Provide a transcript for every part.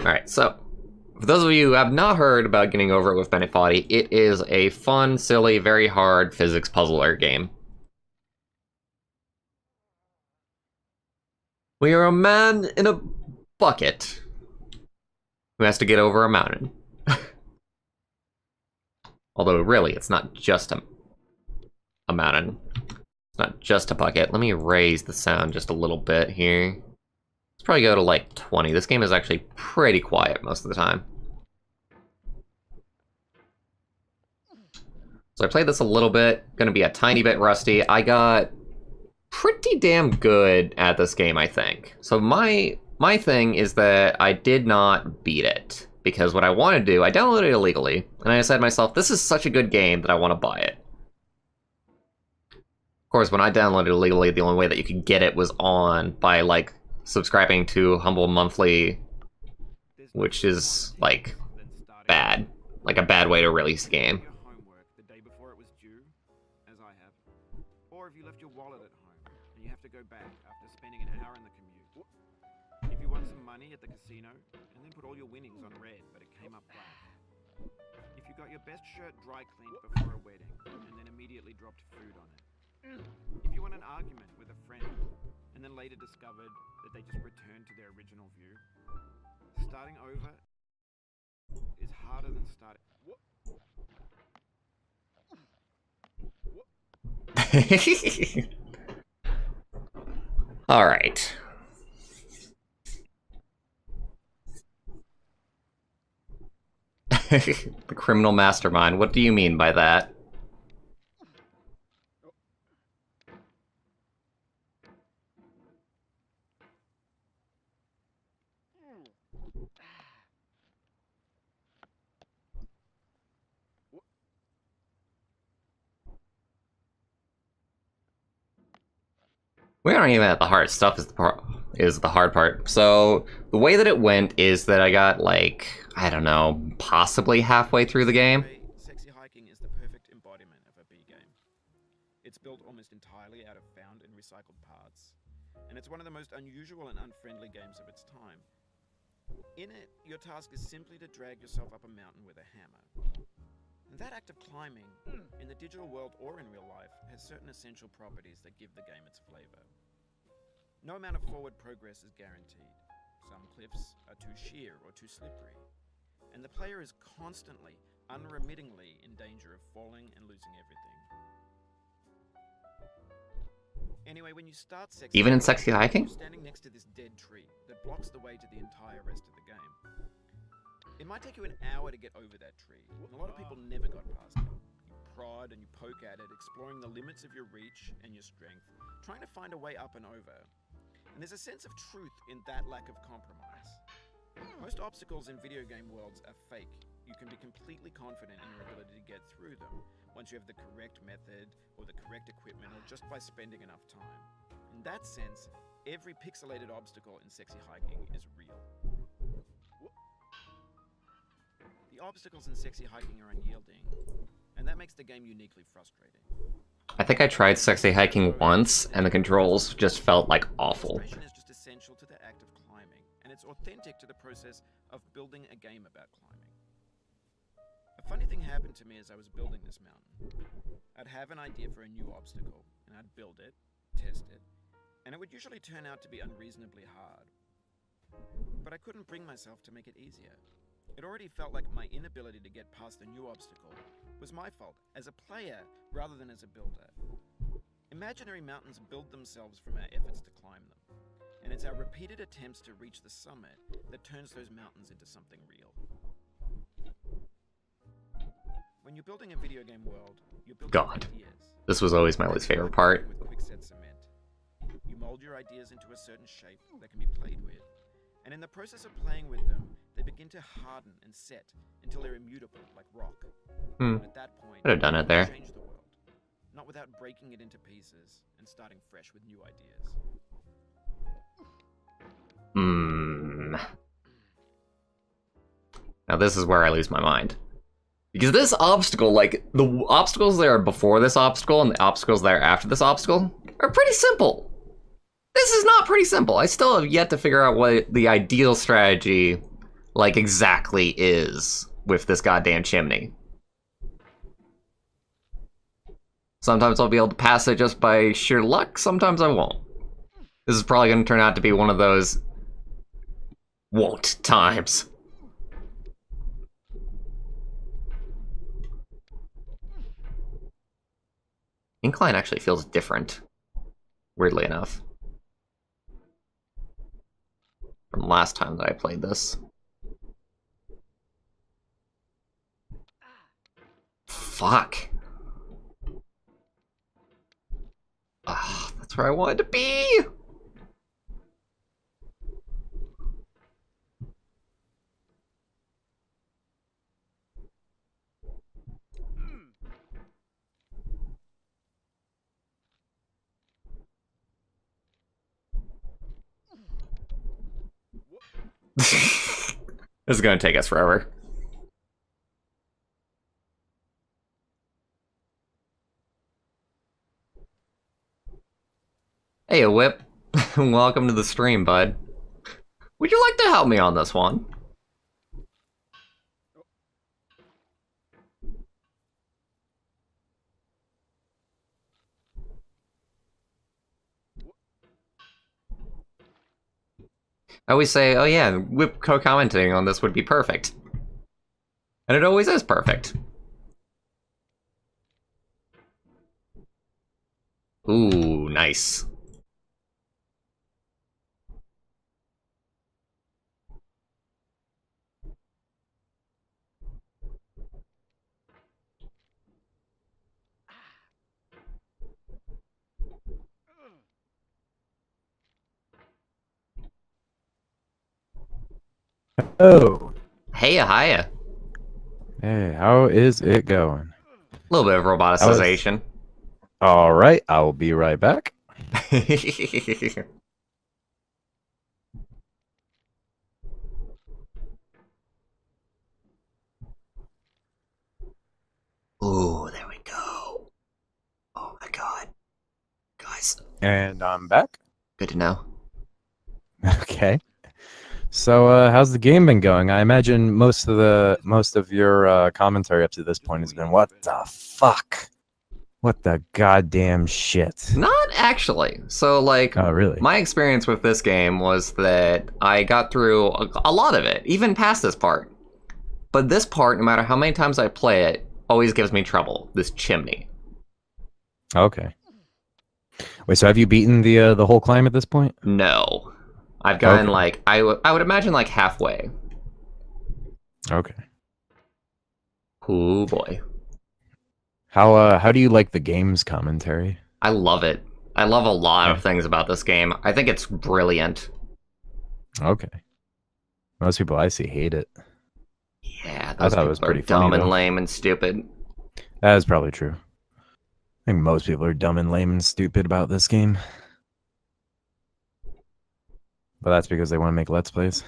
Alright, so, for those of you who have not heard about Getting Over It with Bennett Foddy, it is a fun, silly, very hard physics puzzler game. We are a man in a bucket who has to get over a mountain. Although, really, it's not just a mountain. It's not just a bucket. Let me raise the sound just a little bit here. Let's probably go to, like, 20. This game is actually pretty quiet most of the time. So I played this a little bit. Gonna be a tiny bit rusty. I got pretty damn good at this game, I think. So my thing is that I did not beat it. Because what I want to do, I downloaded it illegally, and I said to myself, this is such a good game that I want to buy it. Of course, when I downloaded it illegally, the only way that you could get it was by, like, subscribing to Humble Monthly, which is, like, bad. Like, a bad way to release a game. Or if you left your wallet at home, and you have to go back after spending an hour in the commute. If you won some money at the casino, and then put all your winnings on red, but it came up black. If you got your best shirt dry cleaned before a wedding, and then immediately dropped food on it. If you won an argument with a friend, and then later discovered that they just returned to their original view. Starting over is harder than starting. All right. The criminal mastermind. What do you mean by that? We aren't even at the hard stuff is the hard part. So the way that it went is that I got, like, I don't know, possibly halfway through the game. Sexy hiking is the perfect embodiment of a B game. It's built almost entirely out of found and recycled parts, and it's one of the most unusual and unfriendly games of its time. In it, your task is simply to drag yourself up a mountain with a hammer. And that act of climbing, in the digital world or in real life, has certain essential properties that give the game its flavor. No amount of forward progress is guaranteed. Some cliffs are too sheer or too slippery, and the player is constantly, unremittingly in danger of falling and losing everything. Anyway, when you start Sexy Even in Sexy Hiking? you're standing next to this dead tree that blocks the way to the entire rest of the game. It might take you an hour to get over that tree, and a lot of people never got past it. You prod and you poke at it, exploring the limits of your reach and your strength, trying to find a way up and over. And there's a sense of truth in that lack of compromise. Most obstacles in video game worlds are fake. You can be completely confident in your ability to get through them once you have the correct method or the correct equipment or just by spending enough time. In that sense, every pixelated obstacle in Sexy Hiking is real. The obstacles in Sexy Hiking are unyielding, and that makes the game uniquely frustrating. I think I tried Sexy Hiking once, and the controls just felt like awful. Frustration is just essential to the act of climbing, and it's authentic to the process of building a game about climbing. A funny thing happened to me as I was building this mountain. I'd have an idea for a new obstacle, and I'd build it, test it, and it would usually turn out to be unreasonably hard. But I couldn't bring myself to make it easier. It already felt like my inability to get past a new obstacle was my fault as a player rather than as a builder. Imaginary mountains build themselves from our efforts to climb them, and it's our repeated attempts to reach the summit that turns those mountains into something real. When you're building a video game world, you're building ideas. This was always my least favorite part. With quickset cement. You mold your ideas into a certain shape that can be played with, and in the process of playing with them, they begin to harden and set until they're immutable, like rock. And at that point, Could have done it there. change the world, not without breaking it into pieces and starting fresh with new ideas. Now this is where I lose my mind. Because this obstacle, like, the obstacles that are before this obstacle and the obstacles that are after this obstacle are pretty simple. This is not pretty simple. I still have yet to figure out what the ideal strategy like, exactly is with this goddamn chimney. Sometimes I'll be able to pass it just by sheer luck, sometimes I won't. This is probably going to turn out to be one of those won't times. Incline actually feels different, weirdly enough, from last time that I played this. Fuck. Ah, that's where I wanted to be! This is gonna take us forever. Hey, Whip. Welcome to the stream, bud. Would you like to help me on this one? I always say, oh yeah, Whip co-commenting on this would be perfect. And it always is perfect. Ooh, nice. Oh. Heya, hiya. Hey, how is it going? A little bit of roboticization. All right, I will be right back. Ooh, there we go. Oh my god. Guys. And I'm back. Good to know. Okay. So, how's the game been going? I imagine most of your commentary up to this point has been, what the fuck? What the goddamn shit? Not actually. So, like, Oh, really? my experience with this game was that I got through a lot of it, even past this part. But this part, no matter how many times I play it, always gives me trouble. This chimney. Okay. Wait, so have you beaten the whole climb at this point? No. I've gotten, Okay. like, I would imagine, like, halfway. Okay. Oh boy. How do you like the game's commentary? I love it. I love a lot Yeah. of things about this game. I think it's brilliant. Okay. Most people I see hate it. Yeah, I those thought it was people are pretty funny, dumb and though. lame and stupid. That is probably true. I think most people are dumb and lame and stupid about this game. But that's because they want to make Let's Plays.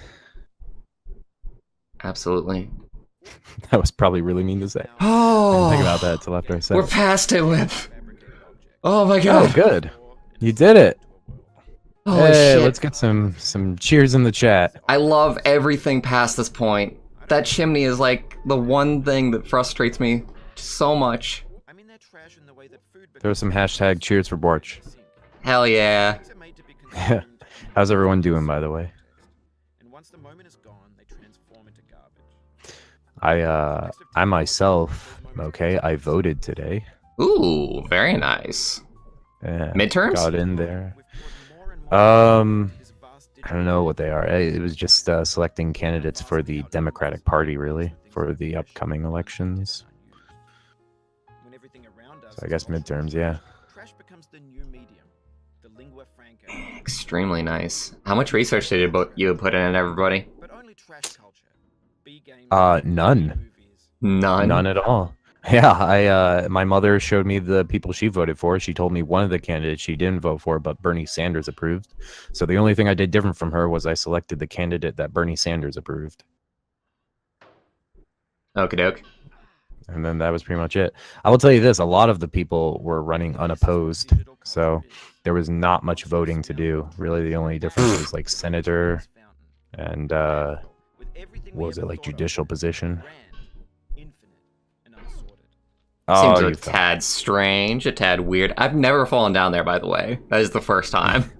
Absolutely. That was probably really mean to say. I Oh, didn't think about that until after I said we're it. past it, Whip. Oh my Oh, god. good. You did it. Holy Hey, shit. let's get some cheers in the chat. I love everything past this point. That chimney is like the one thing that frustrates me so much. I mean, they're trash in the way that food There was some hashtag cheers for Bwarch. Hell yeah. Things are made to be consumed How's everyone doing, by the way? and once the moment is gone, they transform into garbage. I myself, okay, I voted today. Ooh, very nice. Yeah, Midterms? got in there. We've brought more and more Um, this vast I don't know what they are. It was just selecting candidates for the Democratic Party, really, for the upcoming elections. When everything around us So I is guess lost, midterms, yeah. trash becomes the new medium, the lingua franca. Extremely nice. How much research did you put in it, everybody? But only trash culture. B games, None. movies. None. None at all. Yeah, my mother showed me the people she voted for. She told me one of the candidates she didn't vote for, but Bernie Sanders approved. So the only thing I did different from her was I selected the candidate that Bernie Sanders approved. Okie doke. And then that was pretty much it. I will tell you this, a lot of the people were running unopposed. So there was not much voting to do. Really, the only difference was like senator and everything What we was it, ever like thought of judicial position? grand, infinite, and unsorted. Oh, Seems a you fell. tad strange, a tad weird. I've never fallen down there, by the way. That is the first time.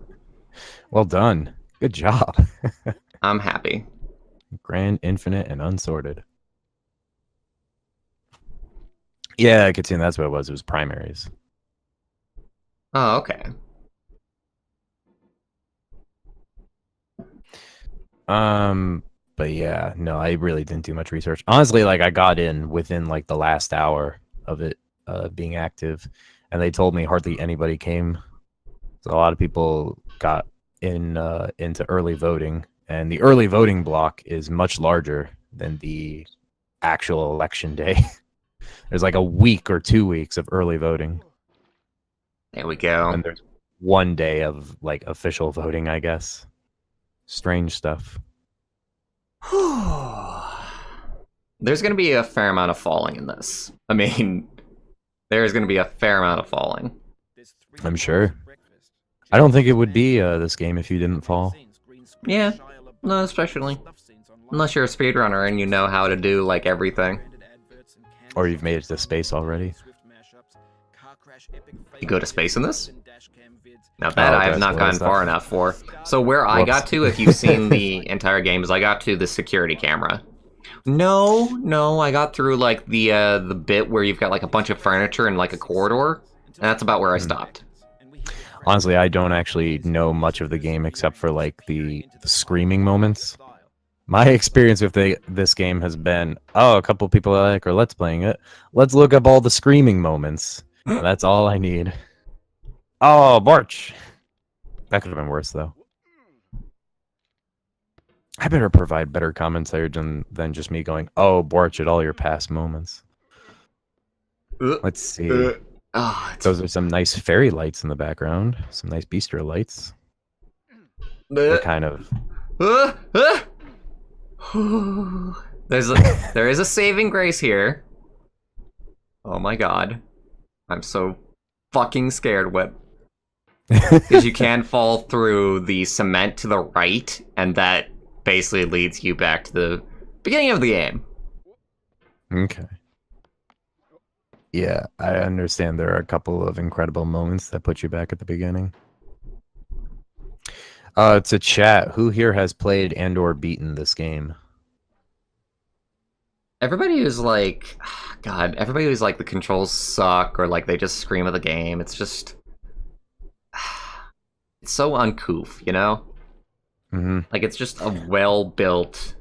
Well done. Good job. I'm happy. Grand, infinite, and unsorted. Yeah, I could see that's what it was. It was primaries. Oh, okay. But yeah, no, I really didn't do much research. Honestly, like I got in within like the last hour of it being active, and they told me hardly anybody came. So a lot of people got in into early voting, and the early voting block is much larger than the actual election day. There's like a week or 2 weeks of early voting, There we go. and there's 1 day of like official voting, I guess. Strange stuff. There's going to be a fair amount of falling in this. I mean, there's going to be a fair amount of falling. I'm sure. I don't think it would be this game if you didn't fall. Yeah, no, especially. Unless you're a speedrunner and you know how to do, like, everything. Or you've made it to space already. You go to space in this? Now that Oh, I okay, have not so gotten that's not- far enough for. So where I Whoops. got to, if you've seen the entire game, is I got to the security camera. No, I got through like the bit where you've got like a bunch of furniture and like a corridor, and that's about where I stopped. Honestly, I don't actually know much of the game except for like the screaming moments. My experience with this game has been, oh, a couple people are like, or let's playing it. Let's look up all the screaming moments. That's all I need. Oh, Bwarch. That could have been worse, though. I better provide better commentary than just me going, oh, Bwarch at all your past moments. Let's see. Those are some nice fairy lights in the background. Some nice bistro lights. They're kind of... There is a saving grace here. Oh my god. I'm so fucking scared, Whip. Because you can fall through the cement to the right, and that basically leads you back to the beginning of the game. Okay. Yeah, I understand there are a couple of incredible moments that put you back at the beginning. To chat, who here has played and or beaten this game? Everybody who's like, God, everybody who's like the controls suck or like they just scream at the game. It's just, it's so uncouth, you know? Mm-hmm. Like it's just a well-built,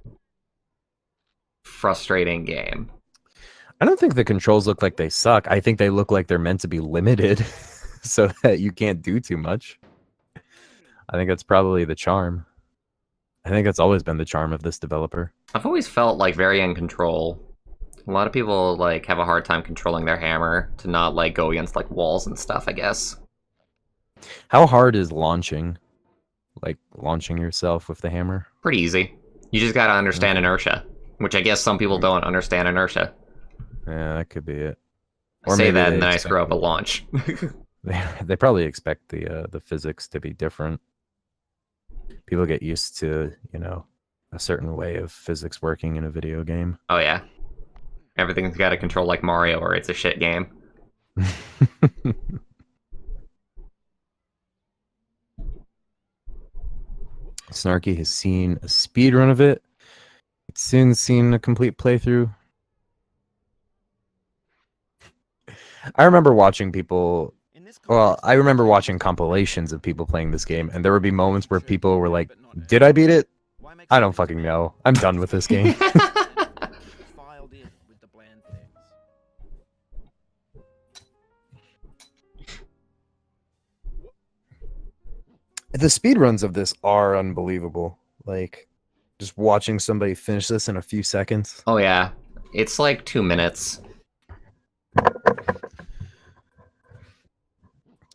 frustrating game. I don't think the controls look like they suck. I think they look like they're meant to be limited so that you can't do too much. I think that's probably the charm. I think that's always been the charm of this developer. I've always felt like very in control. A lot of people like have a hard time controlling their hammer to not like go against like walls and stuff, I guess. How hard is launching? Like launching yourself with the hammer? Pretty easy. You just gotta understand inertia, which I guess some people don't understand inertia. Yeah, that could be it. I say maybe that they and then I expect screw up a launch. They probably expect the physics to be different. People get used to, you know, a certain way of physics working in a video game. Oh yeah. Everything's gotta control like Mario or it's a shit game. Snarky has seen a speed run of it. It's soon seen a complete playthrough. I remember watching people. Well, I remember watching compilations of people playing this game, and there would be moments where people were like, "Did I beat it? I don't fucking know. I'm done with this game." Filed in with the bland things. The speedruns of this are unbelievable. Like, just watching somebody finish this in a few seconds. Oh yeah. It's like 2 minutes.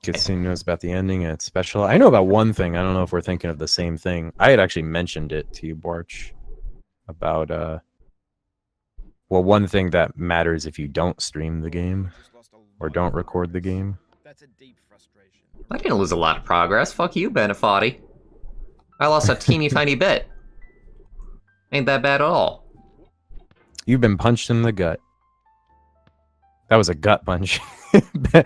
Kitsune knows about the ending and it's special. I know about one thing. I don't know if we're thinking of the same thing. I had actually mentioned it to you, Bwarch, about well, one thing that matters if you don't stream the game or don't record the game. That's a deep frustration. I didn't lose a lot of progress. Fuck you, Benefati. I lost a teeny tiny bit. Ain't that bad at all. You've been punched in the gut. That was a gut punch. Can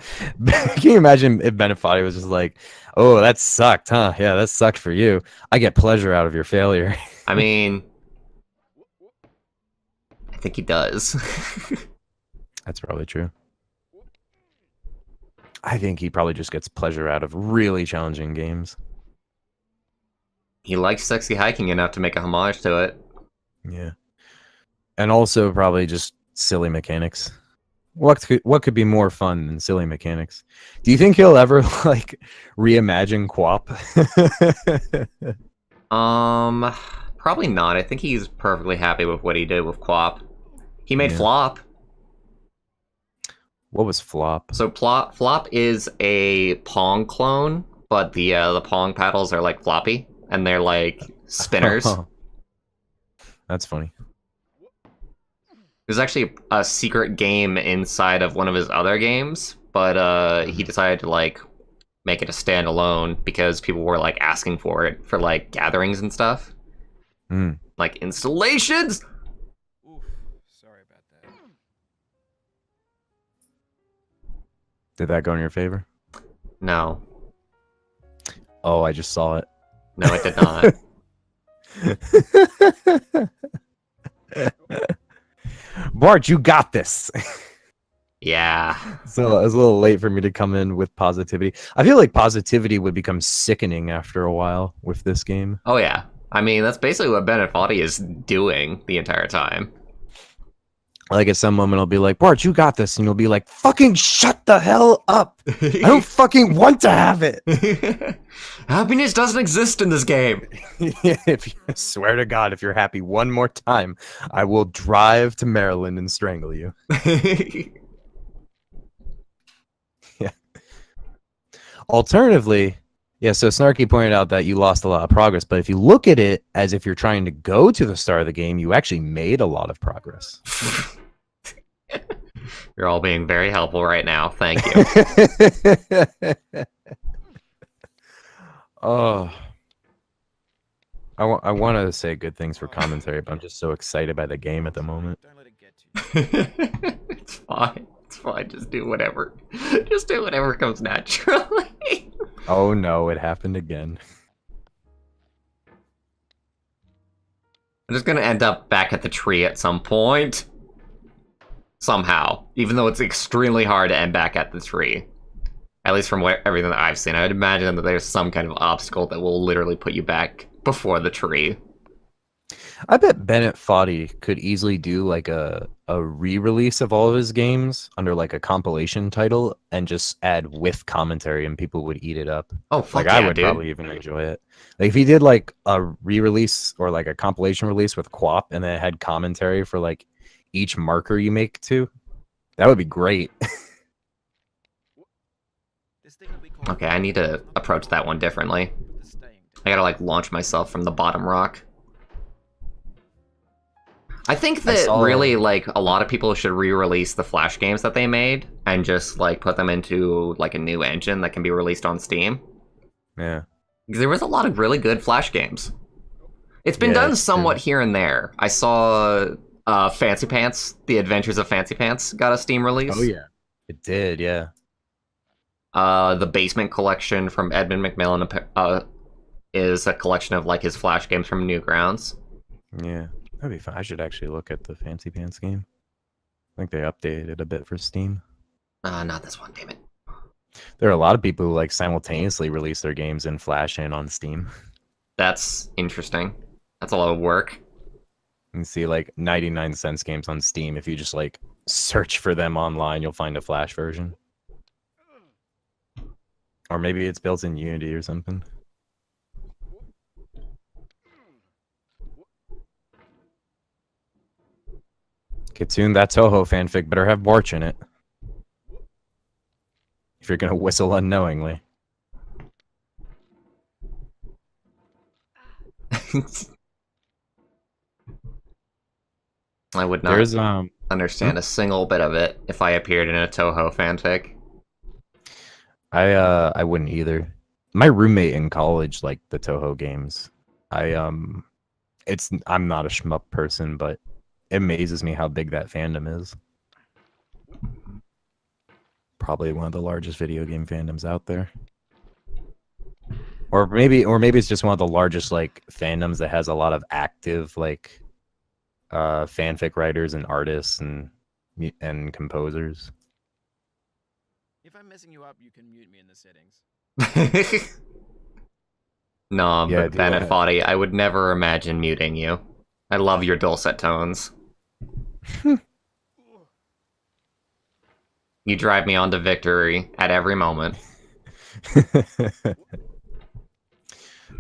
you imagine if Benefati was just like, "Oh, that sucked, huh? Yeah, that sucked for you. I get pleasure out of your failure." I mean, I think he does. That's probably true. I think he probably just gets pleasure out of really challenging games. He likes sexy hiking enough to make a homage to it. Yeah. And also probably just silly mechanics. What could be more fun than silly mechanics? Do you think he'll ever like reimagine QWOP? Probably not. I think he's perfectly happy with what he did with QWOP. He made Yeah. Flop. What was Flop? So Flop is a Pong clone, but the Pong paddles are like floppy, and they're like spinners. That's funny. There's actually a secret game inside of one of his other games, but he decided to like make it a standalone because people were like asking for it for like gatherings and stuff, like installations. Oof, sorry about that. Did that go in your favor? No, Oh, I just saw it. no, it did not. Bwarch, you got this. Yeah. So it was a little late for me to come in with positivity. I feel like positivity would become sickening after a while with this game. Oh yeah. I mean, that's basically what Benefati is doing the entire time. Like at some moment I'll be like, Bwarch, you got this. And you'll be like, fucking shut the hell up. I don't fucking want to have it. Happiness doesn't exist in this game. If you swear to God, if you're happy one more time, I will drive to Maryland and strangle you. Yeah. Alternatively, yeah, so Snarky pointed out that you lost a lot of progress, but if you look at it as if you're trying to go to the start of the game, you actually made a lot of progress. You're all being very helpful right now. Thank you. Oh, I want to say good things for commentary, but I'm just so excited by the game at the moment. Don't let it get to you. It's fine. It's fine. Just do whatever. Just do whatever comes naturally. Oh no, it happened again. I'm just gonna end up back at the tree at some point. Somehow. Even though it's extremely hard to end back at the tree. At least from everything that I've seen. I would imagine that there's some kind of obstacle that will literally put you back before the tree. I bet Bennett Foddy could easily do like a re-release of all of his games under like a compilation title and just add with commentary and people would eat it up. Oh, fuck Like yeah, I would dude. probably even enjoy it. Like if he did like a re-release or like a compilation release with QWOP and then it had commentary for like each marker you make too, that would be great. This thing that we call Okay, I need to approach that one differently. the staying. I gotta like launch myself from the bottom rock. I think that really like a lot of people should re-release the Flash games that they made and just like put them into like a new engine that can be released on Steam. Yeah. Because there was a lot of really good Flash games. It's been Yeah, done it's somewhat true. here and there. I saw Fancy Pants, The Adventures of Fancy Pants got a Steam release. Oh yeah. It did, yeah. The Basement Collection from Edmund McMillan is a collection of like his Flash games from Newgrounds. Yeah. That'd be fun. I should actually look at the Fancy Pants game. I think they updated it a bit for Steam. Not this one, damn it. There are a lot of people who like simultaneously release their games in Flash and on Steam. That's interesting. That's a lot of work. You can see like 99-cent games on Steam. If you just like search for them online, you'll find a Flash version. Or maybe it's built in Unity or something. Kitsune, that Toho fanfic better have Bwarch in it. If you're gonna whistle unknowingly. I would not There's understand a single bit of it if I appeared in a Toho fanfic. I wouldn't either. My roommate in college liked the Toho games. I I'm not a shmup person, but it amazes me how big that fandom is. Probably one of the largest video game fandoms out there. Or maybe it's just one of the largest like fandoms that has a lot of active like fanfic writers and artists and composers. If I'm messing you up, you can mute me in the settings. No, Yeah, but Bennett Foddy, I would never imagine muting you. I love your dulcet tones. You drive me on to victory at every moment.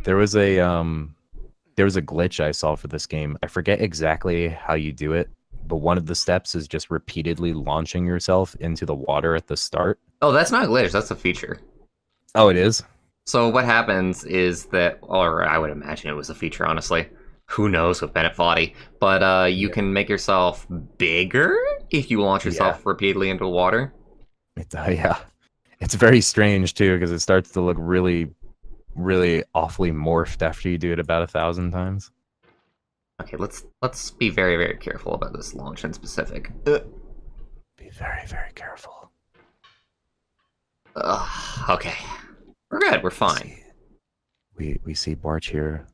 There was a glitch I saw for this game. I forget exactly how you do it, but one of the steps is just repeatedly launching yourself into the water at the start. Oh, that's not a glitch, that's a feature. Oh, it is? So what happens is that, or I would imagine it was a feature, honestly. Who knows with Bennett Foddy. But you can make yourself bigger if you launch yourself repeatedly into water. Yeah. It's very strange, too, because it starts to look really, really awfully morphed after you do it about 1,000 times. Okay, let's be very, very careful about this launch in specific. Be very, very careful. Okay. We're good, we're fine. We see Bwarch here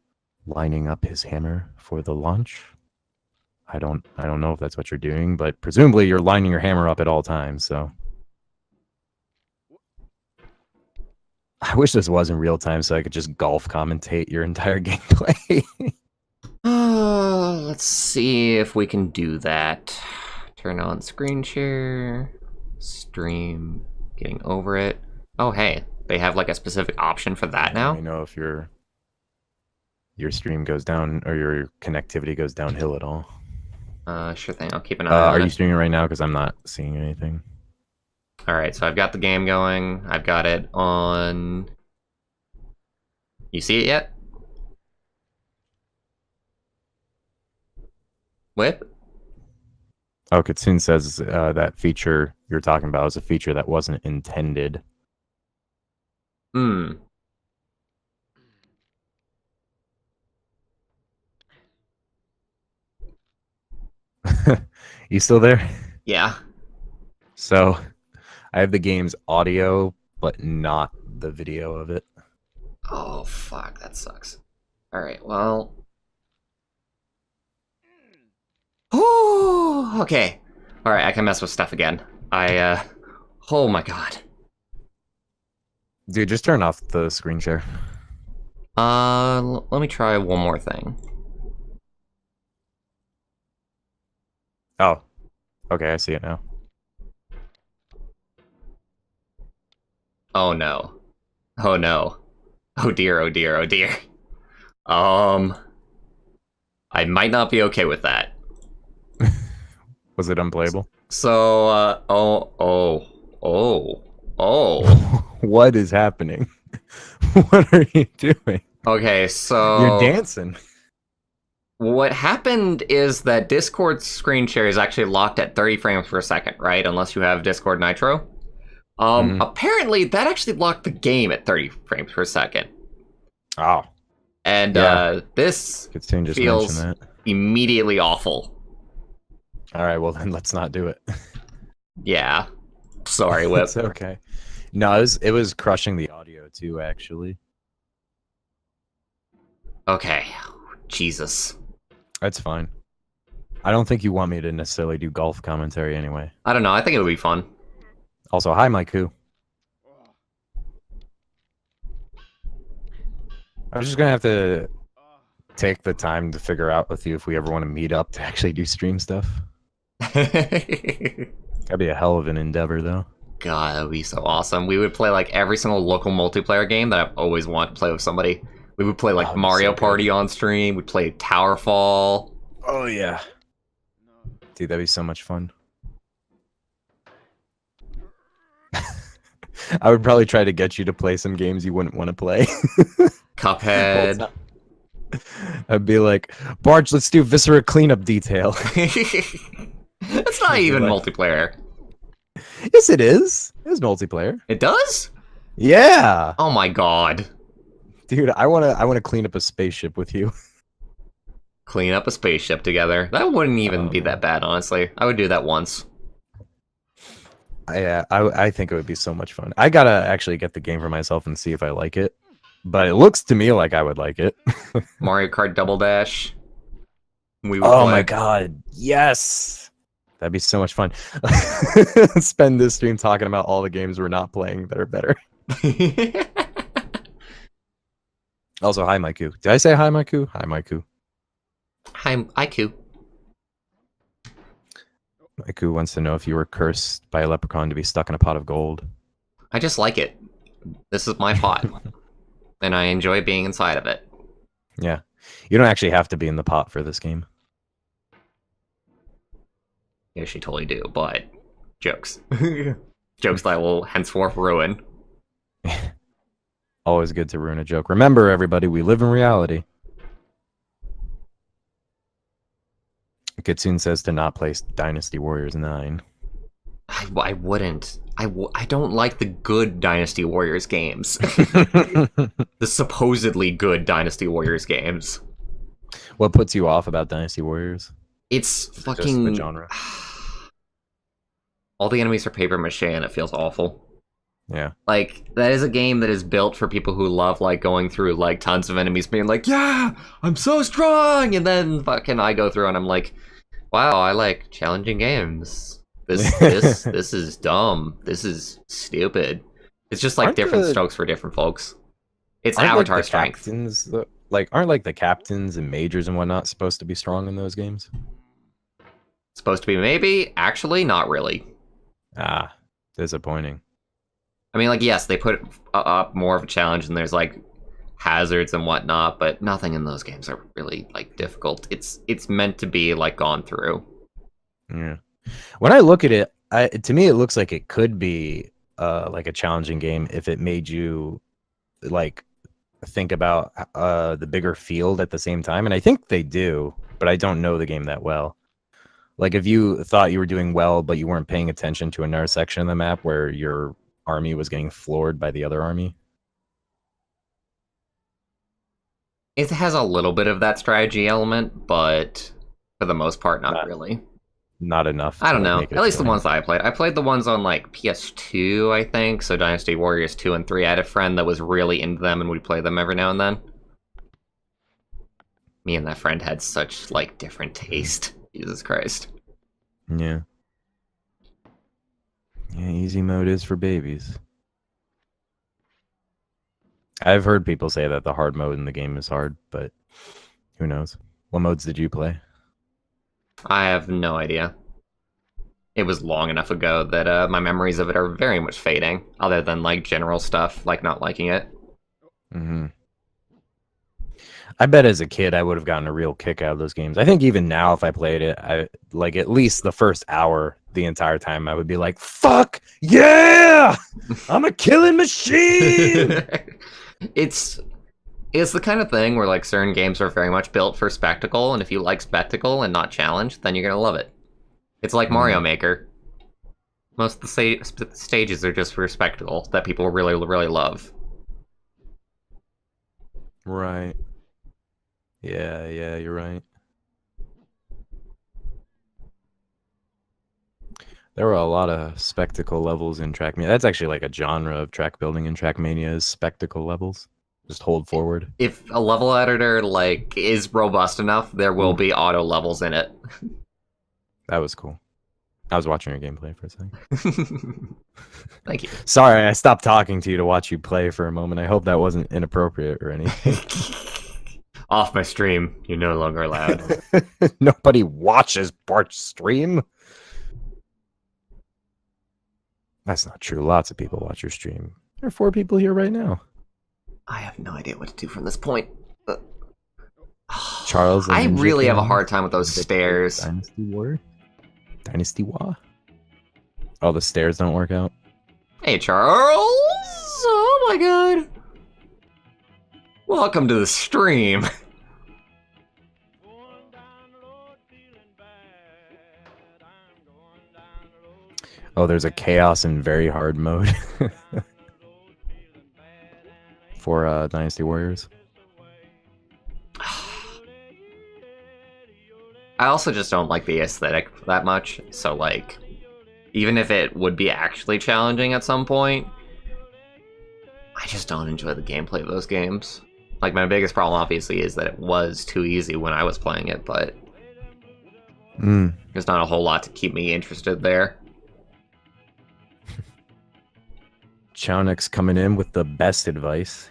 lining up his hammer for the launch. I don't know if that's what you're doing, but presumably you're lining your hammer up at all times, so. I wish this was in real time so I could just golf commentate your entire gameplay. Let's see if we can do that. Turn on screen share, stream, getting over it. Oh, hey, they have like a specific option for that now? Let me know if your stream goes down or your connectivity goes downhill at all. Sure thing, I'll keep an eye on it. Are you streaming right now? Because I'm not seeing anything. Alright, so I've got the game going. I've got it on... You see it yet? Whip? Oh, Kitsune says that feature you're talking about is a feature that wasn't intended. Hmm. You still there? Yeah. So, I have the game's audio, but not the video of it. Oh, fuck, that sucks. Alright, well... Oh, okay. Alright, I can mess with stuff again. Oh my god. Dude, just turn off the screen share. Let me try one more thing. Oh. Okay, I see it now. Oh no. Oh no. Oh dear, oh dear, oh dear. I might not be okay with that. Was it unplayable? So, What is happening? What are you doing? Okay, so... You're dancing. What happened is that Discord's screen share is actually locked at 30 frames per second, right? Unless you have Discord Nitro. Apparently, that actually locked the game at 30 frames per second. Oh. And this feels immediately awful. Alright, well then let's not do it. Yeah. Sorry, Whip. It's okay. No, it was crushing the audio too, actually. Okay. Jesus. That's fine. I don't think you want me to necessarily do golf commentary anyway. I don't know, I think it would be fun. Also, hi, Maiku. I'm just gonna have to take the time to figure out with you if we ever want to meet up to actually do stream stuff. That'd be a hell of an endeavor, though. God, that would be so awesome. We would play like every single local multiplayer game that I've always wanted to play with somebody. We would play like Mario Party on stream. We'd play Towerfall. Oh yeah, dude, that'd be so much fun. I would probably try to get you to play some games you wouldn't want to play. Cuphead. I'd be like, Bwarch, let's do Viscera cleanup detail. It's not even multiplayer. Yes, it is. It's multiplayer. It does? Yeah. Oh my god. Dude, I wanna clean up a spaceship with you. Clean up a spaceship together. That wouldn't even be that bad, honestly. I would do that once. I think it would be so much fun. I gotta actually get the game for myself and see if I like it. But it looks to me like I would like it. Mario Kart Double Dash. We would Oh play. my god, yes! That'd be so much fun. Spend this stream talking about all the games we're not playing that are better. Also, hi, Maiku. Did I say hi, Maiku? Hi, Maiku. Hi, IQ. Maiku wants to know if you were cursed by a leprechaun to be stuck in a pot of gold. I just like it. This is my pot. And I enjoy being inside of it. Yeah. You don't actually have to be in the pot for this game. Yes, you totally do, but jokes. Jokes that I will henceforth ruin. Always good to ruin a joke. Remember, everybody, we live in reality. Kitsune says to not play Dynasty Warriors 9. I wouldn't. I don't like the good Dynasty Warriors games. The supposedly good Dynasty Warriors games. What puts you off about Dynasty Warriors? It's Just fucking... the genre. All the enemies are paper mache and it feels awful. Yeah. Like, that is a game that is built for people who love, like, going through, like, tons of enemies being like, yeah, I'm so strong! And then fucking I go through and I'm like, wow, I like challenging games. This is dumb. This is stupid. It's just, like, different strokes for different folks. It's avatar strength. Aren't, like, the captains and majors and whatnot supposed to be strong in those games? Supposed to be maybe? Actually, not really. Ah, disappointing. I mean, like, yes, they put up more of a challenge, and there's, like, hazards and whatnot, but nothing in those games are really, like, difficult. It's meant to be, like, gone through. Yeah. When I look at it, to me, it looks like it could be, like, a challenging game if it made you, like, think about the bigger field at the same time. And I think they do, but I don't know the game that well. Like, if you thought you were doing well, but you weren't paying attention to another section of the map where your army was getting floored by the other army. It has a little bit of that strategy element, but for the most part, not really. Not enough. I don't know. At least the ones that I played. I played the ones on, like, PS2, I think. So Dynasty Warriors 2 and 3. I had a friend that was really into them, and we'd play them every now and then. Me and that friend had such, like, different taste. Jesus Christ. Yeah. Yeah, easy mode is for babies. I've heard people say that the hard mode in the game is hard, but who knows? What modes did you play? I have no idea. It was long enough ago that my memories of it are very much fading, other than, like, general stuff, like not liking it. Mm-hmm. I bet as a kid I would have gotten a real kick out of those games. I think even now if I played it, I like at least the first hour the entire time I would be like, fuck yeah! I'm a killing machine! It's the kind of thing where, like, certain games are very much built for spectacle, and if you like spectacle and not challenge, then you're gonna love it. It's like Mario Maker. Most of the stages are just for spectacle that people really, really love. Right. Yeah, you're right. There were a lot of spectacle levels in Trackmania. That's actually like a genre of track building in Trackmania is spectacle levels. Just hold forward. If a level editor, like, is robust enough, there will be auto levels in it. That was cool. I was watching your gameplay for a second. Thank you. Sorry, I stopped talking to you to watch you play for a moment. I hope that wasn't inappropriate or anything. Off my stream. You're no longer allowed. Nobody watches Bwarch stream. That's not true. Lots of people watch your stream. There are 4 people here right now. I have no idea what to do from this point. Charles, I really have a hard time with those stairs. Dynasty War? Dynasty War? Oh, the stairs don't work out? Hey, Charles! Oh my god! Welcome to the stream. Oh, there's a chaos and very hard mode for Dynasty Warriors. I also just don't like the aesthetic that much, so like, even if it would be actually challenging at some point, I just don't enjoy the gameplay of those games. Like, my biggest problem, obviously, is that it was too easy when I was playing it, but there's not a whole lot to keep me interested there. Chownick's coming in with the best advice.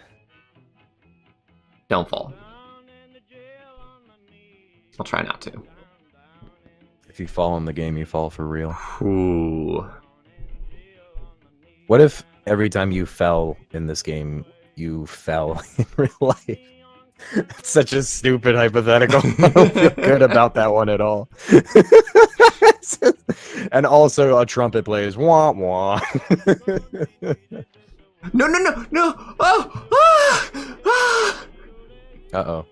Don't fall. I'll try not to. If you fall in the game, you fall for real. Ooh. What if every time you fell in this game, you fell in real life? It's such a stupid hypothetical. I don't feel good about that one at all. And also, a trumpet plays. Wah wah. No, no, no, no! Oh! Ah! Ah! Uh-oh.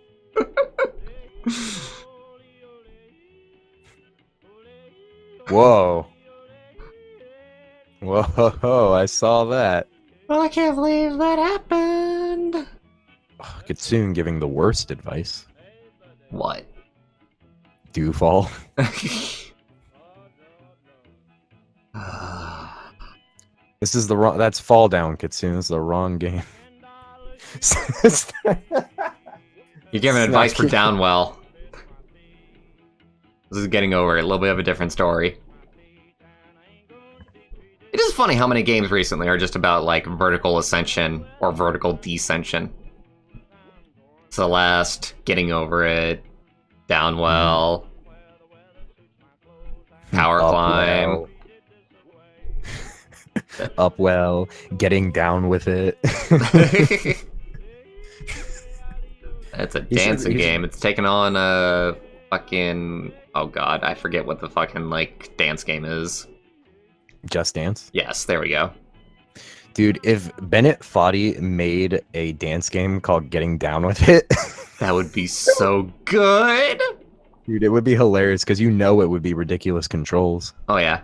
Whoa. Whoa, I saw that. Oh, I can't believe that happened! Kitsune giving the worst advice. What? Do fall. This is the wrong. That's Fall Down, Kitsune. This is the wrong game. You're giving advice for Downwell. This is getting over it. A little bit of a different story. It is funny how many games recently are just about, like, vertical ascension or vertical descension. Celeste, Getting Over It, Downwell, Power Climb. Upwell, Getting Down with It. It's a dancing game. It's taken on a fucking... Oh god, I forget what the fucking, like, dance game is. Just Dance? Yes, there we go. Dude, if Bennett Foddy made a dance game called Getting Down with It... That would be so good! Dude, it would be hilarious, because you know it would be ridiculous controls. Oh, yeah.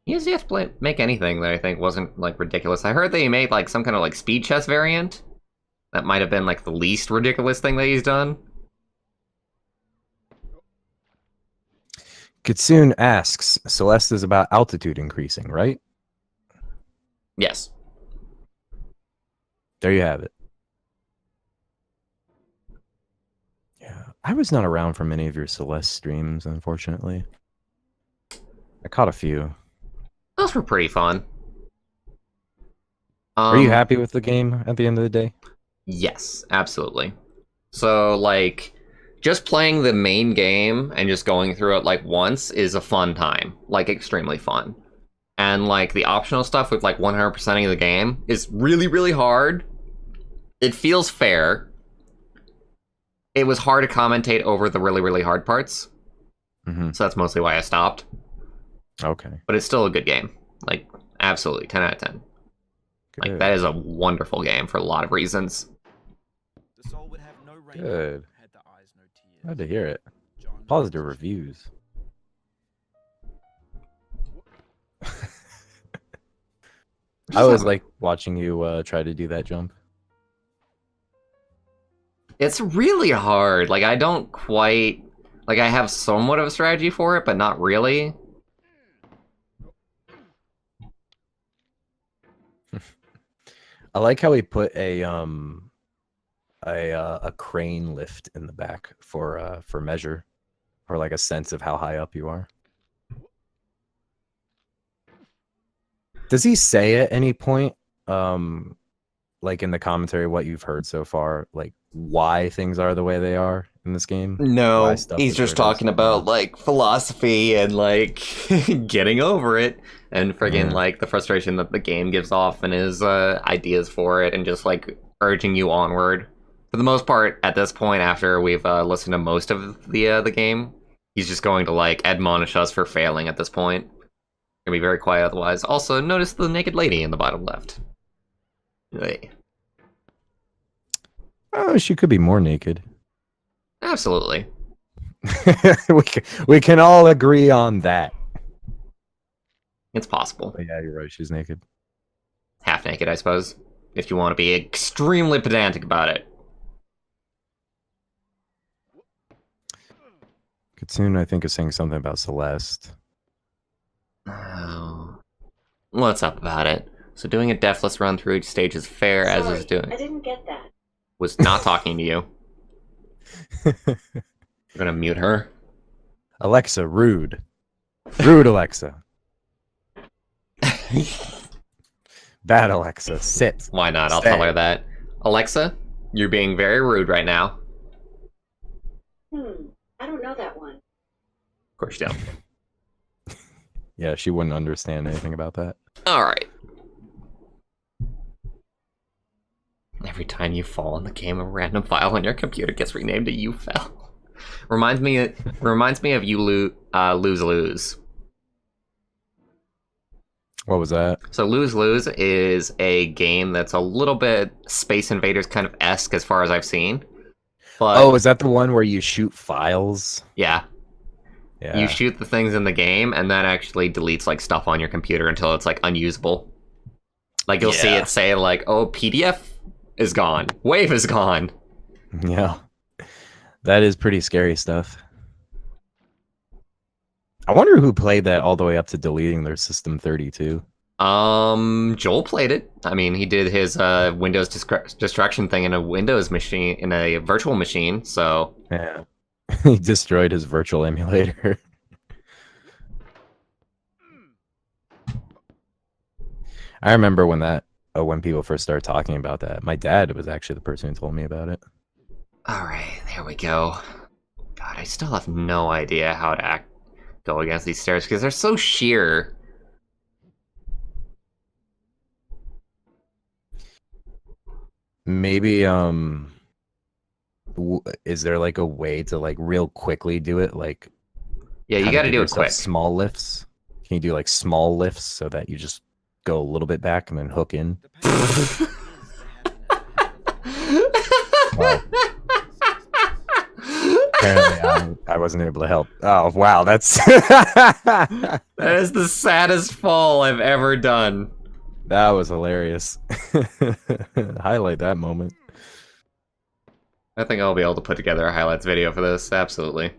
You just have to make anything that I think wasn't, like, ridiculous. I heard that he made, like, some kind of, like, speed chess variant. That might have been, like, the least ridiculous thing that he's done. Kitsune asks, Celeste is about altitude increasing, right? Yes. There you have it. Yeah, I was not around for many of your Celeste streams, unfortunately. I caught a few. Those were pretty fun. Are you happy with the game at the end of the day? Yes, absolutely. So, like, just playing the main game and just going through it, like, once is a fun time. Like, extremely fun. And, like, the optional stuff with, like, 100%ing the game is really, really hard. It feels fair. It was hard to commentate over the really, really hard parts. Mm-hmm. So that's mostly why I stopped. Okay. But it's still a good game. Like, absolutely, 10 out of 10. Good. Like, that is a wonderful game for a lot of reasons. The soul would have no rainbow, Good. had the eyes no tears. Glad to hear it. John Positive reviews. I always like watching you try to do that jump. It's really hard. Like, I don't quite... Like, I have somewhat of a strategy for it, but not really. I like how he put a crane lift in the back for measure, or like a sense of how high up you are. Does he say at any point, like in the commentary, what you've heard so far, like why things are the way they are in this game? No, Why stuff he's is just where it is? talking about, like, philosophy and, like, getting over it. And friggin', like, the frustration that the game gives off and his ideas for it and just, like, urging you onward. For the most part, at this point, after we've listened to most of the game, he's just going to, like, admonish us for failing at this point. Gonna be very quiet otherwise. Also, notice the naked lady in the bottom left. Hey. Oh, she could be more naked. Absolutely. we can all agree on that. It's possible. But yeah, you're right. She's naked. Half naked, I suppose. If you want to be extremely pedantic about it. Kitsune, I think, is saying something about Celeste. Oh. What's up about it? So doing a deathless run through each stage is fair, as is doing. I didn't get that. Was not talking to you. We're gonna mute her. Alexa, rude. Rude, Alexa. Bad Alexa, sit. Why not? I'll Stay. tell her that. Alexa, you're being very rude right now. I don't know that one. Of course you don't. Yeah, she wouldn't understand anything about that. Alright. Every time you fall in the game, a random file on your computer gets renamed to you fell. Reminds me of you lose lose. What was that? So Lose Lose is a game that's a little bit Space Invaders kind of esque as far as I've seen. But Oh, is that the one where you shoot files? yeah. Yeah. You shoot the things in the game, and that actually deletes like stuff on your computer until it's like unusable. Like you'll see Yeah. it say like, "Oh, PDF is gone, Wave is gone." Yeah. That is pretty scary stuff. I wonder who played that all the way up to deleting their System 32. Joel played it. I mean, he did his Windows destruction thing in a Windows machine, in a virtual machine. So Yeah. He destroyed his virtual emulator. I remember when people first started talking about that. My dad was actually the person who told me about it. all right, there we go. God, I still have no idea how to go against these stairs because they're so sheer. Maybe is there like a way to like real quickly do it, like Yeah, you kinda got to give do it yourself quick. small lifts? Can you do like small lifts so that you just go a little bit back and then hook in? The pain is the Wow. Apparently I wasn't able to help. Oh wow, that's That is the saddest fall I've ever done. that was hilarious. Highlight that moment. I think I'll be able to put together a highlights video for this. Absolutely.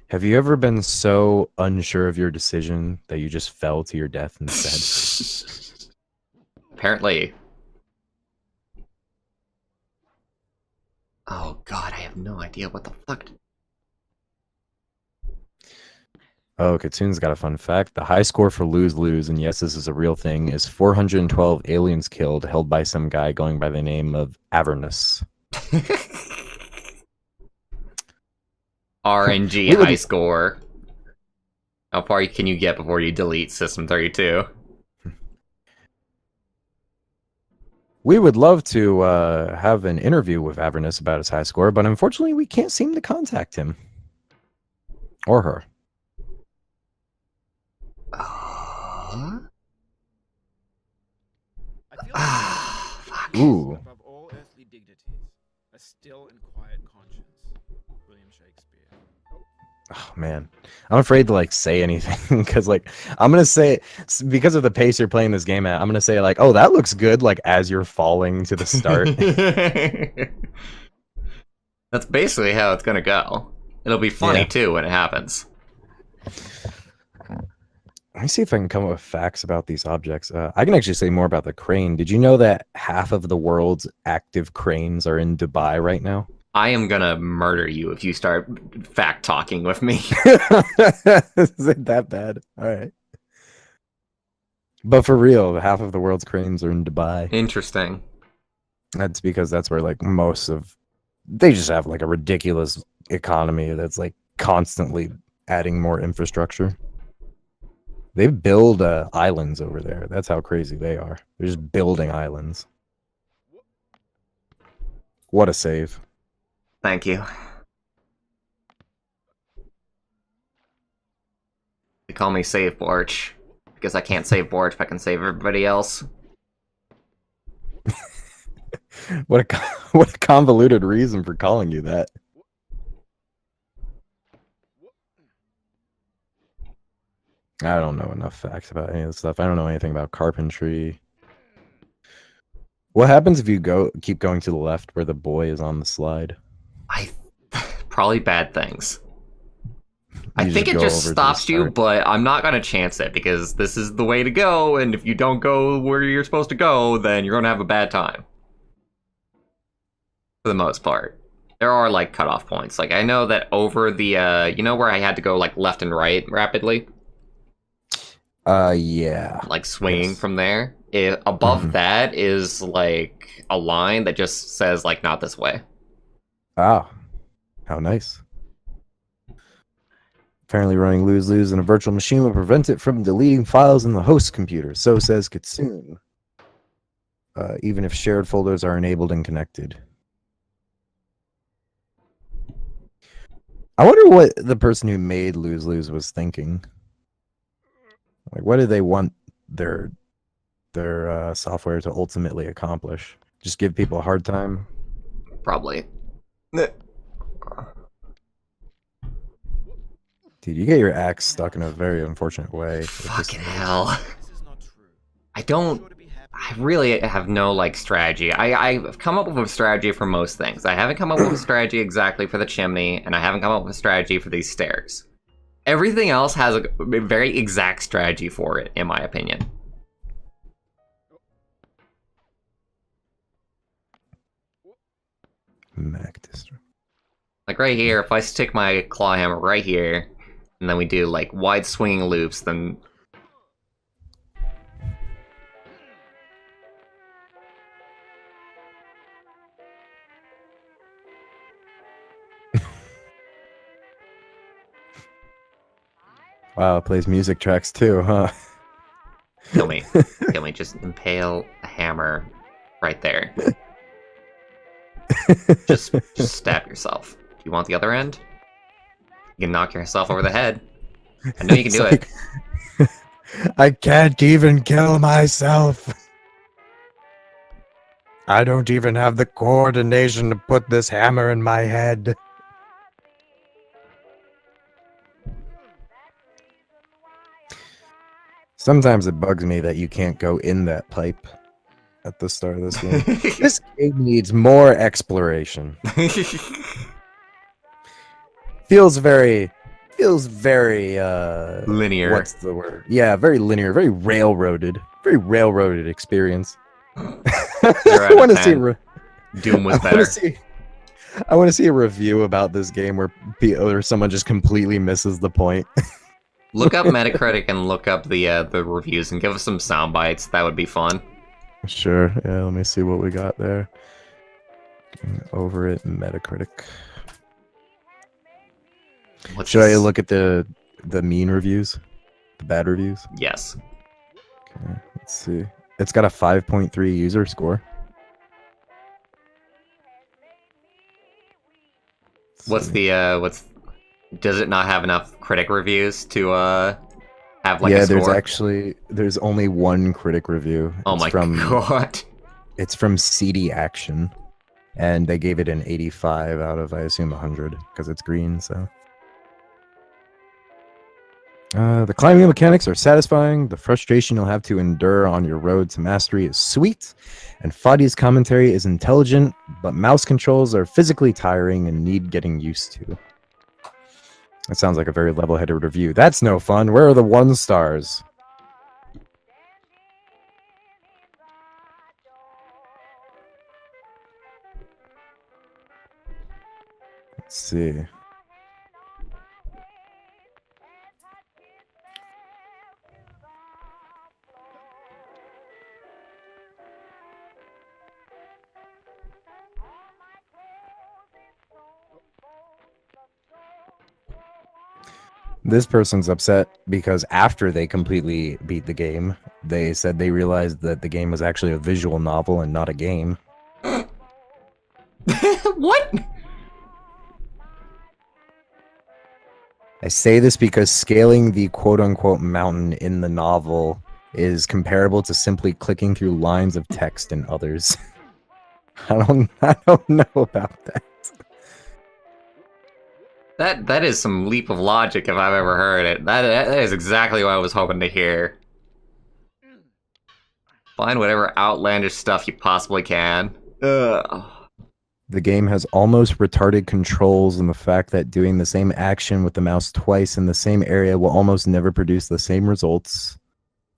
Have you ever been so unsure of your decision that you just fell to your death instead? Apparently. Oh god, I have no idea what the fuck. Oh, Kitsune's got a fun fact. The high score for Lose Lose, and yes, this is a real thing, is 412 aliens killed, held by some guy going by the name of Avernus. RNG We would- high score. How far can you get before you delete System 32? We would love to have an interview with Avernus about his high score, but unfortunately we can't seem to contact him. Or her. I feel Ah, fuck. Ooh. above all earthly dignities, a still and quiet conscience. William Shakespeare. Oh man, I'm afraid to like say anything because like I'm gonna say because of the pace you're playing this game at, I'm gonna say like, oh, that looks good, like as you're falling to the start. That's basically how it's gonna go. It'll be funny Yeah. too when it happens. Let me see if I can come up with facts about these objects. I can actually say more about the crane. Did you know that half of the world's active cranes are in Dubai right now? I am gonna murder you if you start fact talking with me. Is it that bad? All right. But for real, half of the world's cranes are in Dubai. Interesting. That's because that's where like most of they just have like a ridiculous economy that's like constantly adding more infrastructure. They build islands over there. That's how crazy they are. They're just building islands. What a save. Thank you. They call me Save Bwarch because I can't save Bwarch, but I can save everybody else. What a convoluted reason for calling you that. I don't know enough facts about any of this stuff. I don't know anything about carpentry. What happens if you keep going to the left where the boy is on the slide? Probably bad things. I You think it go just over to the stops you, start? but I'm not gonna chance it because this is the way to go, and if you don't go where you're supposed to go, then you're gonna have a bad time. For the most part. There are, like, cutoff points. Like, I know that over the, you know where I had to go, like, left and right rapidly? Yeah. Like, swinging Yes. from there? Above Mhm. that is, like, a line that just says, like, not this way. Ah, how nice. Apparently running lose-lose in a virtual machine will prevent it from deleting files in the host computer, so says Kitsune. Even if shared folders are enabled and connected. I wonder what the person who made lose-lose was thinking. Like, what do they want their software to ultimately accomplish? Just give people a hard time? Probably. Dude, you get your axe stuck in a very unfortunate way. with this Fucking thing. hell. This is not true. I don't... I really have no, like, strategy. I've come up with a strategy for most things. I haven't come up with a strategy exactly for the chimney, and I haven't come up with a strategy for these stairs. Everything else has a very exact strategy for it, in my opinion. Mac distro. Like, right here, if I stick my claw hammer right here, and then we do, like, wide swinging loops, then... Wow, it plays music tracks too, huh? Kill me. Kill me. Just impale a hammer right there. Just stab yourself. Do you want the other end? You can knock yourself over the head. I know you can It's do like, it. I can't even kill myself. I don't even have the coordination to put this hammer in my head. Sometimes it bugs me that you can't go in that pipe at the start of this game. This game needs more exploration. Feels very Linear. what's the word? Yeah, very linear, very railroaded experience. 0 I out want of to see 10. Doom was I better. want to see a review about this game where someone just completely misses the point. Look up Metacritic and look up the reviews and give us some sound bites. That would be fun. Sure. Yeah, let me see what we got there. Over at Metacritic. What's Should I this? look at the mean reviews? The bad reviews? Yes. Okay, let's see. It's got a 5.3 user score. What's the what's? Does it not have enough critic reviews to have like yeah, a score? there's only one critic review. Oh It's my from, god. It's from CD Action, and they gave it an 85 out of, I assume, 100 because it's green. So the climbing mechanics are satisfying. The frustration you'll have to endure on your road to mastery is sweet, and Fadi's commentary is intelligent, but mouse controls are physically tiring and need getting used to. That sounds like a very level-headed review. That's no fun. Where are the 1 stars? Let's see. This person's upset because after they completely beat the game, they said they realized that the game was actually a visual novel and not a game. What? I say this because scaling the quote-unquote mountain in the novel is comparable to simply clicking through lines of text in others. I don't know about that. That is some leap of logic if I've ever heard it. That is exactly what I was hoping to hear. Find whatever outlandish stuff you possibly can. Ugh. The game has almost retarded controls, and the fact that doing the same action with the mouse twice in the same area will almost never produce the same results.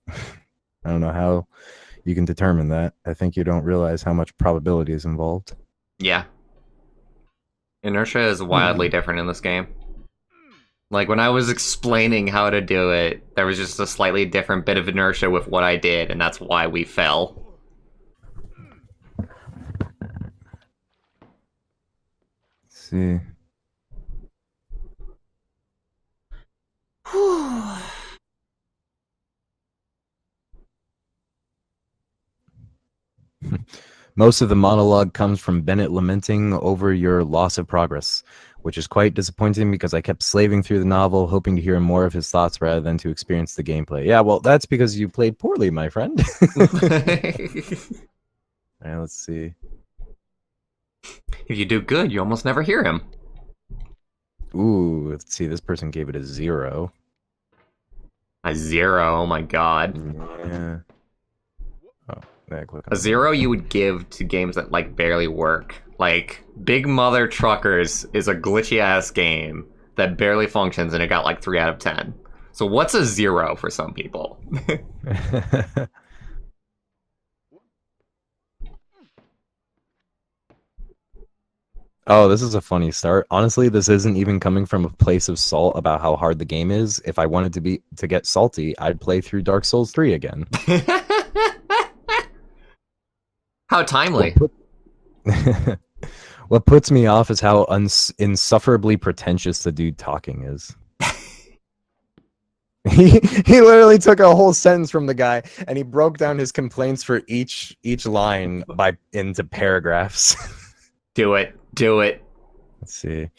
I don't know how you can determine that. I think you don't realize how much probability is involved. Yeah. Inertia is wildly different in this game. Like, when I was explaining how to do it, there was just a slightly different bit of inertia with what I did, and that's why we fell. Let's see. Most of the monologue comes from Bennett lamenting over your loss of progress, which is quite disappointing because I kept slaving through the novel, hoping to hear more of his thoughts rather than to experience the gameplay. Yeah, well, that's because you played poorly, my friend. All right, let's see. If you do good, you almost never hear him. Ooh, let's see. This person gave it a 0. A 0, oh my god. Yeah. Oh, yeah, click on A 0 you would give to games that, like, barely work. Like, Big Mother Truckers is a glitchy-ass game that barely functions, and it got, like, 3 out of 10. So what's a 0 for some people? Oh, this is a funny start. Honestly, this isn't even coming from a place of salt about how hard the game is. If I wanted to get salty, I'd play through Dark Souls 3 again. How timely. What puts me off is how insufferably pretentious the dude talking is. He literally took a whole sentence from the guy and he broke down his complaints for each line into paragraphs. Do it. Do it. Let's see.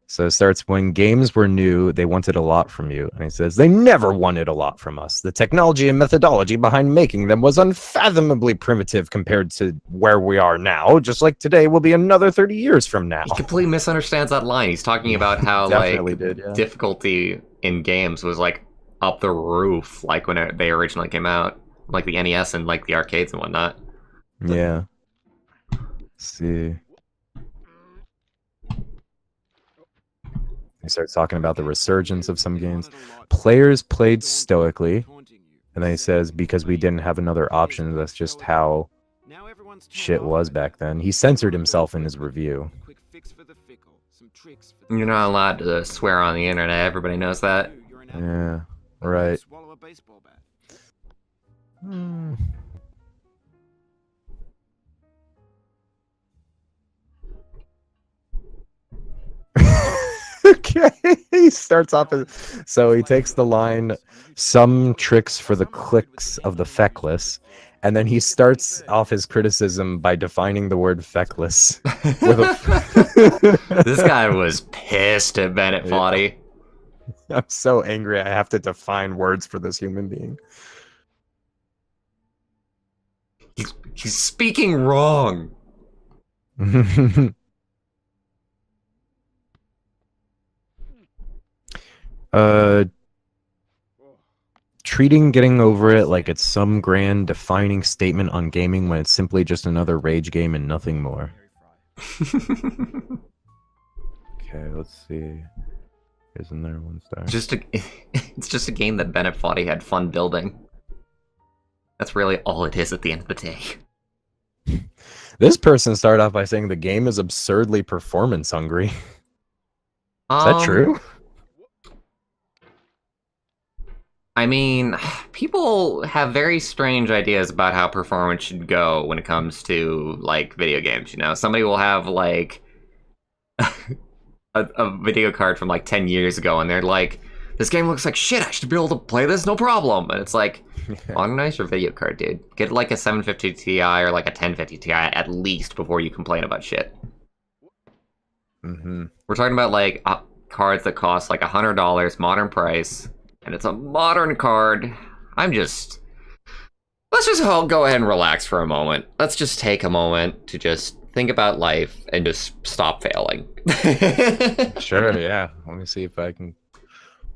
So it starts, when games were new, they wanted a lot from you. And he says, they never wanted a lot from us. The technology and methodology behind making them was unfathomably primitive compared to where we are now. Just like today will be another 30 years from now. He completely misunderstands that line. He's talking about how, like, yeah. difficulty in games was, like, up the roof, like, when they originally came out. Like, the NES and, like, the arcades and whatnot. Yeah. Let's see. He starts talking about the resurgence of some games. Players played stoically. And then he says, because we didn't have another option, that's just how shit was back then. He censored himself in his review. You're not allowed to swear on the internet. Everybody knows that. Yeah, right. Okay, he starts off as, so he takes the line, some tricks for the clicks of the feckless, and then he starts off his criticism by defining the word feckless. This guy was pissed at Bennett Foddy. I'm so angry I have to define words for this human being. He's speaking wrong. Treating getting over it like it's some grand defining statement on gaming when it's simply just another rage game and nothing more. Okay, let's see. Isn't there 1 star? It's just a game that Bennett Foddy had fun building. That's really all it is at the end of the day. This person started off by saying the game is absurdly performance hungry. Is that true? I mean, people have very strange ideas about how performance should go when it comes to, like, video games, you know? Somebody will have, like, a video card from, like, 10 years ago, and they're like, this game looks like shit, I should be able to play this, no problem. And it's like, organize your video card, dude. Get, like, a 750 Ti or, like, a 1050 Ti at least before you complain about shit. Mm-hmm. We're talking about, like, cards that cost, like, $100, modern price, and it's a modern card. Let's just all go ahead and relax for a moment. Let's just take a moment to just think about life and just stop failing. Sure, yeah. Let me see if I can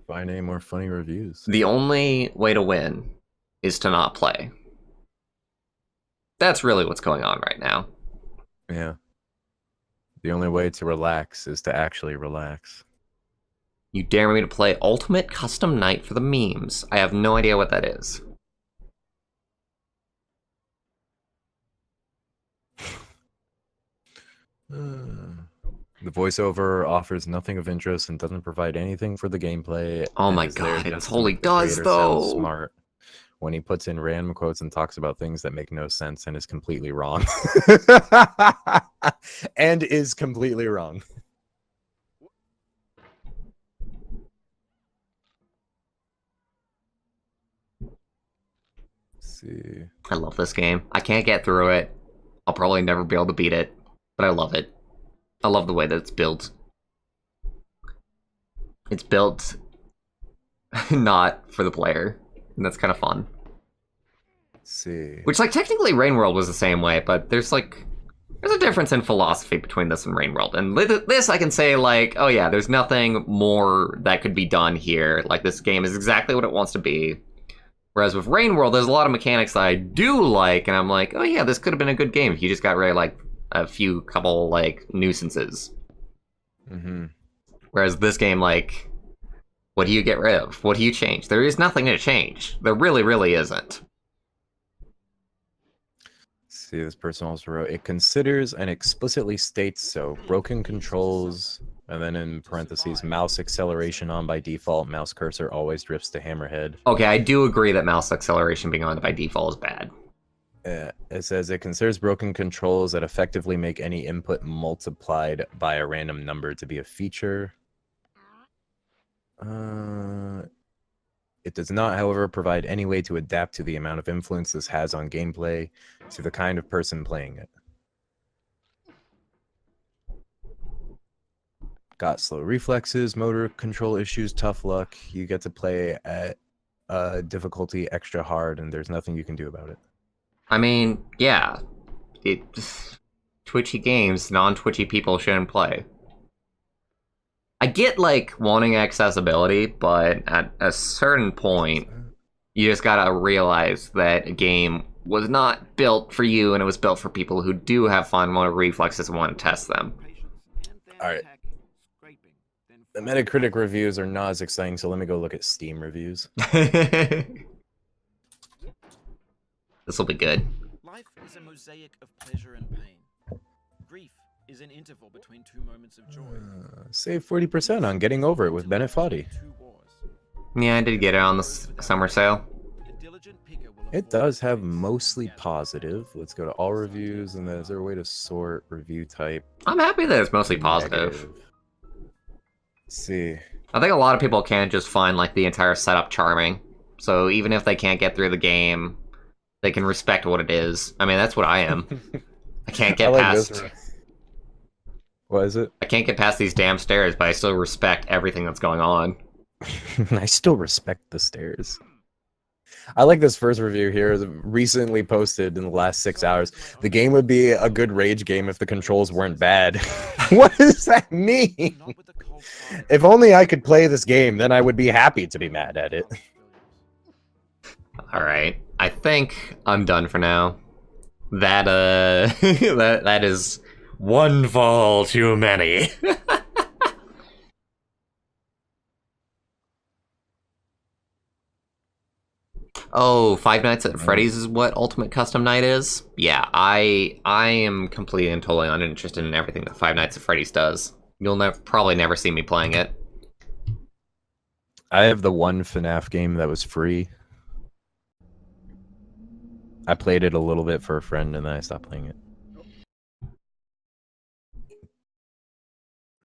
find any more funny reviews. The only way to win is to not play. That's really what's going on right now. Yeah. The only way to relax is to actually relax. You dare me to play Ultimate Custom Night for the memes. I have no idea what that is. The voiceover offers nothing of interest and doesn't provide anything for the gameplay. Oh and my is there god, it just to totally make the does, creator sound though. Smart when he puts in random quotes and talks about things that make no sense and is completely wrong. And is completely wrong. Let's see. I love this game. I can't get through it. I'll probably never be able to beat it, but I love it. I love the way that it's built. It's built not for the player, and that's kind of fun. Let's see. Which, like, technically Rain World was the same way, but there's a difference in philosophy between this and Rain World. And this I can say, like, oh yeah, there's nothing more that could be done here. Like, this game is exactly what it wants to be. Whereas with Rain World, there's a lot of mechanics that I do like, and I'm like, oh yeah, this could have been a good game if you just got rid of, like, a couple, like, nuisances. Mm-hmm. Whereas this game, like, what do you get rid of? What do you change? There is nothing to change. There really, really isn't. See, this person also wrote, it considers and explicitly states so. Broken controls, and then in parentheses, mouse acceleration on by default, mouse cursor always drifts to hammerhead. Okay, I do agree that mouse acceleration being on by default is bad. It says it considers broken controls that effectively make any input multiplied by a random number to be a feature. It does not, however, provide any way to adapt to the amount of influence this has on gameplay to the kind of person playing it. Got slow reflexes, motor control issues, tough luck. You get to play at difficulty extra hard, and there's nothing you can do about it. I mean, yeah. Twitchy games, non-twitchy people shouldn't play. I get, like, wanting accessibility, but at a certain point, you just gotta realize that a game was not built for you, and it was built for people who do have fine motor reflexes and want to test them. Alright. The Metacritic reviews are not as exciting, so let me go look at Steam reviews. This will be good. Life is a mosaic of pleasure and pain. Grief is an interval between two moments of joy. Save 40% on getting over it with Bennett Foddy. Yeah, I did get it on the summer sale. It does have mostly positive. Let's go to all reviews, and then is there a way to sort review type? I'm happy that it's mostly positive. Negative. Let's see. I think a lot of people can't just find, like, the entire setup charming. So even if they can't get through the game, they can respect what it is. I mean, that's what I am. I can't get past... What is it? I can't get past these damn stairs, but I still respect everything that's going on. I still respect the stairs. I like this first review here, recently posted in the last 6 hours. The game would be a good rage game if the controls weren't bad. What does that mean? If only I could play this game, then I would be happy to be mad at it. Alright, I think I'm done for now. That, that is one fall too many. Oh, Five Nights at Freddy's is what Ultimate Custom Night is? Yeah, I am completely and totally uninterested in everything that Five Nights at Freddy's does. You'll probably never see me playing it. I have the one FNAF game that was free. I played it a little bit for a friend, and then I stopped playing it.